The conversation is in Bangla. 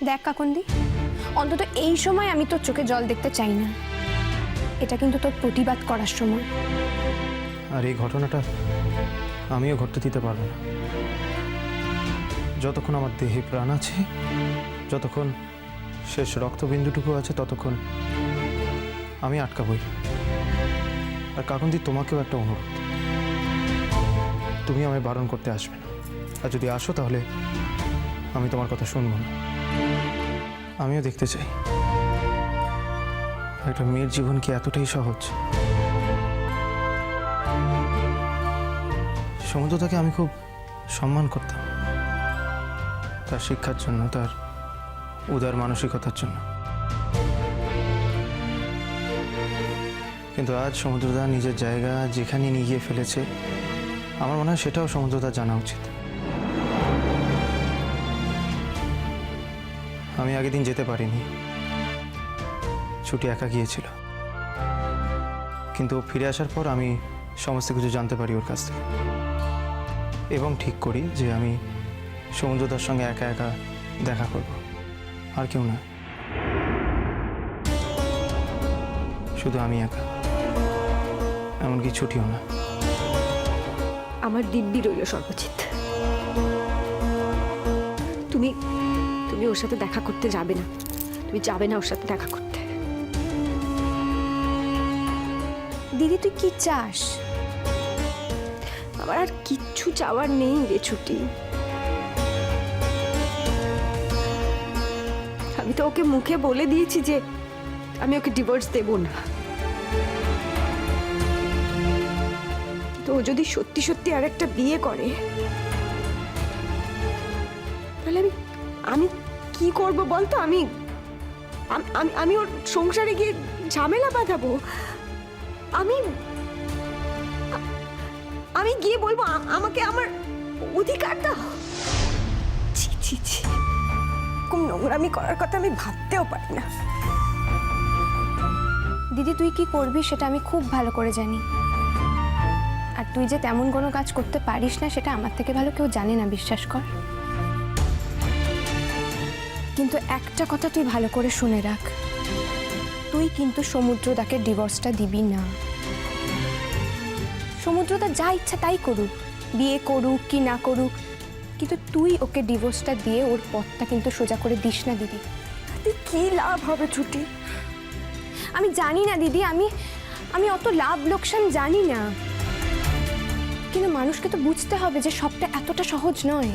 দেখ কাকন্দি, অন্তত এই সময় আমি তোর চোখে জল দেখতে চাই না। এটা কিন্তু তোর প্রতিবাদ করার সময়। আর এই ঘটনাটা আমিও ঘটতে দিতে পারবো না। যতক্ষণ আমার দেহে প্রাণ আছে, যতক্ষণ শেষ রক্তবিন্দুটুকু আছে, ততক্ষণ আমি আটকাবই। আর কাকন্দি, তোমাকেও একটা অনুরোধ, তুমি আমায় বারণ করতে আসবে না। আর যদি আসো তাহলে আমি তোমার কথা শুনবো না। আমিও দেখতে চাই একটা মেয়ের জীবন কি এতটাই সহজ। সমুদ্রটাকে আমি খুব সম্মান করতাম, তার শিক্ষার জন্য, তার উদার মানসিকতার জন্য। কিন্তু আজ সমুদ্রদা নিজের জায়গা যেখানে নিয়ে গিয়ে ফেলেছে, আমার মনে হয় সেটাও সমুদ্রদা জানা উচিত। আমি আগের দিন যেতে পারিনি, ছুটি একা গিয়েছিল। কিন্তু ফিরে আসার পর আমি সমস্ত কিছু জানতে পারি ওর কাছ থেকে, এবং ঠিক করি যে আমি সমুদ্রদার সঙ্গে একা একা দেখা করব, আর কেউ না, শুধু আমি একা, এমনকি ছুটিও না। আমার দিব্যি রইল সর্বজিৎ, তুমি তুমি ওর সাথে দেখা করতে যাবে না, তুমি যাবে না ওর সাথে দেখা করতে। দিদি তুই কি চাস? আমার আর কিচ্ছু চাওয়ার নেই রে ছুটি। আমি তো ওকে মুখে বলে দিয়েছি যে আমি ওকে ডিভোর্স দেব না। তো ও যদি সত্যি সত্যি আর একটা বিয়ে করে, তাহলে আমি কি করব বলতো? আমি আমি ওর সংসারে গিয়ে ঝামেলা বাঁধাবো? আমি আমি গিয়ে বলবো আমাকে আমার অধিকার দাও? ছি ছি ছি, কোন নোংরামি করার কথা আমি ভাবতেও পারি না। দিদি তুই কি করবি সেটা আমি খুব ভালো করে জানি, আর তুই যে তেমন কোনো কাজ করতে পারিস না সেটা আমার থেকে ভালো কেউ জানে না, বিশ্বাস কর। কিন্তু একটা কথা তুই ভালো করে শুনে রাখ, তুই কিন্তু সমুদ্রদাকে ডিভোর্সটা দিবি না। সমুদ্রদা যা ইচ্ছা তাই করুক, বিয়ে করুক কি না করুক, কিন্তু তুই ওকে ডিভোর্সটা দিয়ে ওর পথটা কিন্তু সোজা করে দিস না দিদি। কি লাভ হবে ছুটি? আমি জানি না দিদি, আমি অত লাভ লোকসান জানি না, কিন্তু মানুষকে তো বুঝতে হবে যে সবটা এতটা সহজ নয়।